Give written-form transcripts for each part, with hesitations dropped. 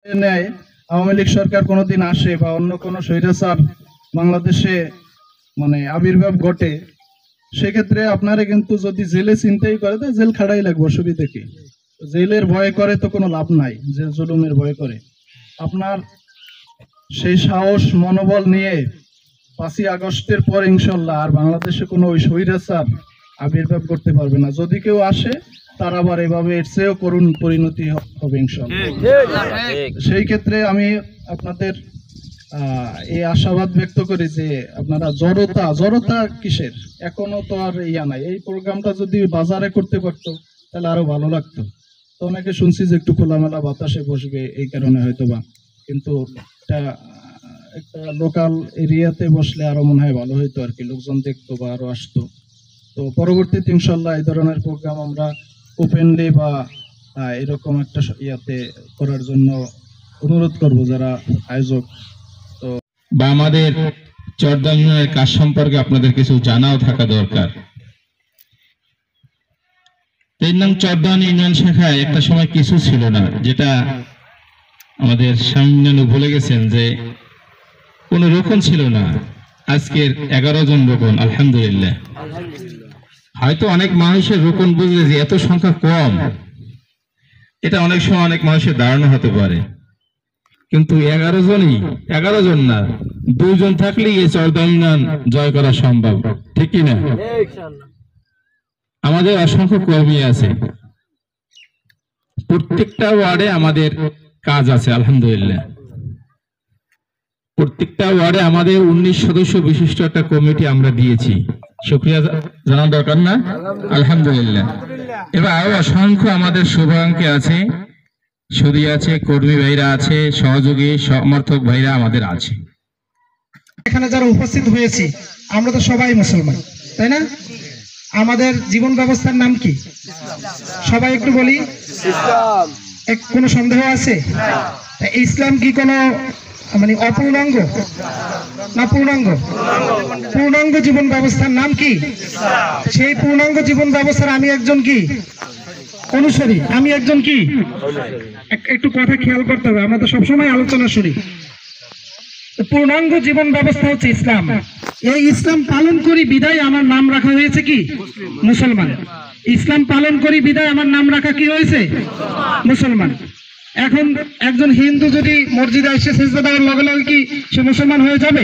নেয় আওয়ামী লীগ সরকার কোনোদিন আসে বা অন্য কোনো স্বৈরাচার বাংলাদেশে মানে আবির্ভাব ঘটে, সেক্ষেত্রে আপনারা কিন্তু যদি জেলে চিন্তাই করে তো জেল খাটাই লাগবে, অসুবিধা কি? জেলের ভয় করে তো কোনো লাভ নাই, যে জুলুমের ভয় করে। আপনার সেই সাহস মনোবল নিয়ে 5ই আগস্টের পর ইনশাল্লাহ আর বাংলাদেশে কোনো ওই স্বৈরাচার আবির্ভাব করতে পারবে না। যদি কেউ আসে তার আবার এভাবে এর চেয়েও করুণ পরিণতি হবে ইনশাল্লাহ। সেই ক্ষেত্রে আমি আপনাদের এই আশাবাদ ব্যক্ত করি যে আপনারা জড়তা কিসের, এখনো তো আর ইয়া নাই। এই প্রোগ্রামটা যদি বাজারে করতে পারতো তাহলে আরো ভালো লাগতো। তো অনেকে শুনছি যে একটু খোলামেলা বাতাসে বসবে এই কারণে হয়তোবা, কিন্তু এটা একটা লোকাল এরিয়াতে বসলে আরো মনে হয় ভালো হইতো আর কি, লোকজন দেখতো বা আরো আসতো। তো পরবর্তীতে ইনশাল্লাহ এই ধরনের প্রোগ্রাম আমরা ওপেনলি বা এরকম একটা ইয়াতে করার জন্য অনুরোধ করব যারা আয়োজক। তো বা আমাদের চরদা ইউনিয়নের কাজ সম্পর্কে আপনাদের কিছু জানাও থাকা দরকার। 3 নং চরদা ইউনিয়ন শাখায় একটা সময় কিছু ছিল না, যেটা আমাদের সামনে ভুলে গেছেন, যে কোনো রোকন ছিল না। আজকের 11 জন রোকন, আলহামদুলিল্লাহ। হয়তো অনেক মানুষের রোকন বুঝলে যে এত সংখ্যা কম, এটা অনেক সময় অনেক মানুষের ধারণা হতে পারে, কিন্তু 11 জন না, 2 জন থাকলেই এই চরদা ইউনিয়ন জয় করা সম্ভব, ঠিক কিনা? আমাদের অসংখ্য কর্মী আছে, প্রত্যেকটা ওয়ার্ডে আমাদের কাজ আছে, আলহামদুলিল্লাহ। প্রত্যেকটা ওয়ার্ডে আমাদের 19 সদস্য বিশিষ্ট একটা কমিটি আমরা দিয়েছি, শুকরিয়া জানার দরকার না? আলহামদুলিল্লাহ। এবার আরো অসংখ্য আমাদের শুভাকাঙ্ক্ষী আছে, সুদী আছে, কর্মী ভাইরা আছে, সহযোগী সমর্থক ভাইরা আমাদের আছে। এখানে যারা উপস্থিত হয়েছি আমরা তো সবাই মুসলমান, তাই না? আমাদের জীবন ব্যবস্থার নাম কি? সবাই একটু বলি। ইসলাম। কোনো সন্দেহ আছে? ইসলাম কি কোনো মানে অপূর্ণাঙ্গ না পূর্ণাঙ্গ? পূর্ণাঙ্গ জীবন ব্যবস্থার নাম কি? সেই পূর্ণাঙ্গ জীবন ব্যবস্থার আমি একজন কি অনুসারী, আমি একজন কি। একটু কথা খেয়াল করতে হবে, আমরা তো সবসময় আলোচনা শুনি। পূর্ণাঙ্গ জীবন ব্যবস্থা হচ্ছে ইসলাম। এই ইসলাম পালন করি বিদায় আমার নাম রাখা হয়েছে কি মুসলমান। ইসলাম পালন করি বিদায় আমার নাম রাখা কি হয়েছে মুসলমান। এখন একজন হিন্দু যদি মসজিদে এসে সিজদা দেওয়ার লগে লগে কি সে মুসলমান হয়ে যাবে?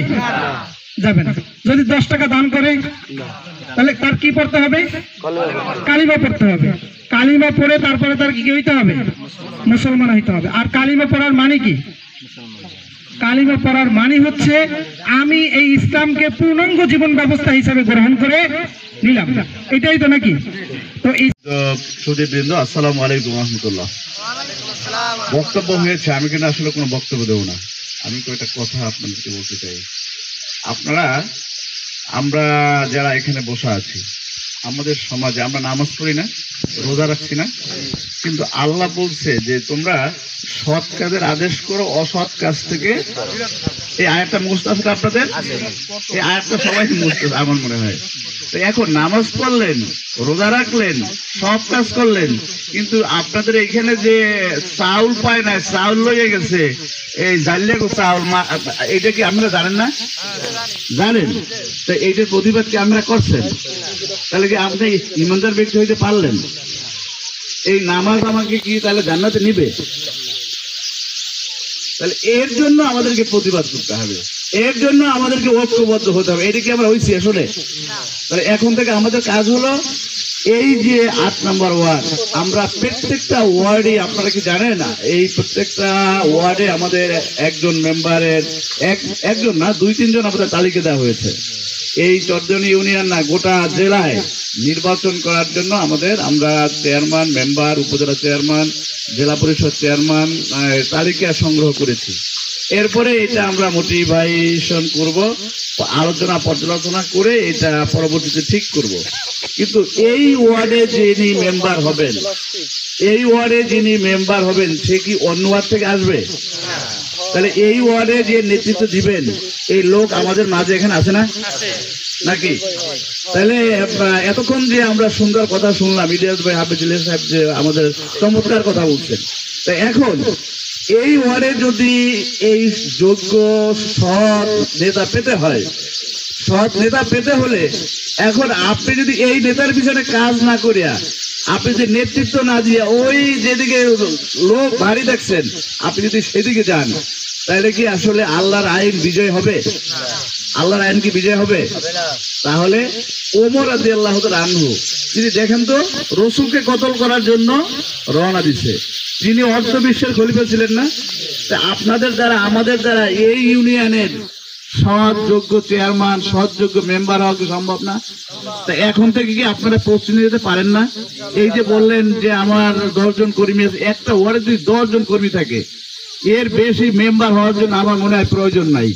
যাবে না। যদি 10 টাকা দান করে তাহলে তার কি পড়তে হবে? কালিমা পড়তে হবে। কালিমা পড়ে তারপরে তার কি হইতে হবে? মুসলমান হইতে হবে। আর কালিমা পড়ার মানে কি? কালিমা পড়ার মানে হচ্ছে আমি এই ইসলামকে পূর্ণাঙ্গ জীবন ব্যবস্থা হিসেবে গ্রহণ করে নিলাম, এটাই তো নাকি? তো সুদীপবৃন্দ, আসসালামু আলাইকুম রহমতুল্লাহ। বক্তব্য হয়েছে, আমি কিন্তু আসলে কোনো বক্তব্য দেবো না। আমি কয়েকটা কথা আপনাদেরকে বলতে চাই। আমরা যারা এখানে বসে আছি, আমাদের সমাজে আমরা নামাজ পড়ি না, রোজা রাখছি না, কিন্তু আল্লাহ বলছে যে তোমরা সৎ কাজের আদেশ করো, অসৎ কাজ থেকে। এই আয়াতটা মুখস্থ আছে আপনাদের? এই আয়াতটা সবাই মুখস্থ আমার মনে হয়। তো এখন নামাজ পড়লেন, রোজা রাখলেন, সব কাজ করলেন, কিন্তু আপনাদের এখানে যে চাউল পায় না, চাউল লইয়ে গেছে, এই জানলে চাউল, এটা কি আপনারা জানেন না? জানেন? তো এইটার প্রতিবাদ কি আপনারা করছেন? তাহলে কি আপনি ইমানদার ব্যক্তি হইতে পারলেন? এই নামাজ আমাকে কি তাহলে জান্নাতে নিবে? তাহলে এর জন্য আমাদেরকে প্রতিবাদ করতে হবে, এর জন্য আমাদেরকে ঐক্যবদ্ধ হতে হবে। এটা কি আমরা হইছি আসলে? তাহলে এখন থেকে আমাদের কাজ হলো এই যে 8 নম্বর ওয়ার্ড, আমরা প্রত্যেকটা ওয়ার্ডে, আপনারা কি জানেন না, এই প্রত্যেকটা ওয়ার্ডে আমাদের একজন মেম্বারের, একজন না 2-3 জন আমাদের তালিকা দেওয়া হয়েছে। এই চরদনি ইউনিয়ন না, গোটা জেলায় নির্বাচন করার জন্য আমরা চেয়ারম্যান, মেম্বার, উপজেলা চেয়ারম্যান, জেলা পরিষদ চেয়ারম্যান তালিকা সংগ্রহ করেছি। এরপরে এটা আমরা মোটিভেশন করব, আলোচনা পর্যালোচনা করে এটা পরবর্তীতে ঠিক করব। কিন্তু এই ওয়ার্ডে যিনি মেম্বার হবেন, সে কি অন্য ওয়ার্ড থেকে আসবে? তাহলে এই ওয়ার্ডে যে নেতৃত্ব দিবেন, এই লোক আমাদের মাঝে এখানে আছে না নাকি? তাহলে এতক্ষণ যে আমরা সুন্দর কথা শুনলাম, ইলিয়াস ভাই, হাফেজ ইলিয়াস সাহেব যে আমাদের চমৎকার কথা বলছেন, তাই এখন এই ওয়ার্ডে যদি এই যোগ্য সৎ নেতা পেতে হয়, সৎ নেতা পেতে হলে এখন আপনি যদি এই নেতার পিছনে কাজ না করিয়া, আপনি যে নেতৃত্ব না দিয়ে ওই যেদিকে লোক ভারী দেখছেন, আপনি যদি সেদিকে যান, তাহলে কি আসলে আল্লাহর আইন বিজয় হবে? আল্লাহর আইন কি বিজয় হবে? তাহলে ওমর রাদিয়াল্লাহু তাআলা আনহু তিনি দেখেন তো রসুলকে কতল করার জন্য রওনা দিচ্ছে, যিনি অর্থ বিশ্বের খলিফা ছিলেন না? তা আপনাদের দ্বারা আমাদের দ্বারা এই ইউনিয়নের সৎ যোগ্য চেয়ারম্যান, সৎ যোগ্য মেম্বার হওয়া কি সম্ভব না? তা এখন থেকে কি আপনারা প্রস্তুতি নিতে পারেন না? এই যে বললেন যে আমার 10 জন কর্মী আছে, একটা ওয়ার্ডে যদি 10 জন কর্মী থাকে, এর বেশি মেম্বার হওয়ার জন্য আমার মনে হয় প্রয়োজন নাই।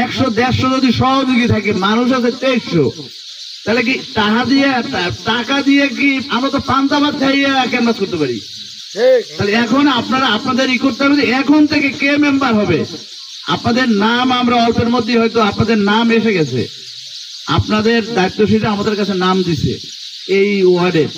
100-150 যদি সহযোগী থাকে, মানুষ আছে 2300, তাহলে কি টাকা দিয়ে কি আমরা তো পান্তা ভাত খাইয়ে ক্যানভাস করতে পারি? তাহলে এখন আপনারা আপনাদের ই করতে হবে যে এখন থেকে কে মেম্বার হবে। আপনাদের নাম আমরা অল্পের মধ্যে হয়তো আপনাদের নাম এসে গেছে, আপনাদের দায়িত্বশীলরা আমাদের কাছে নাম দিছে এই ওয়ার্ডের।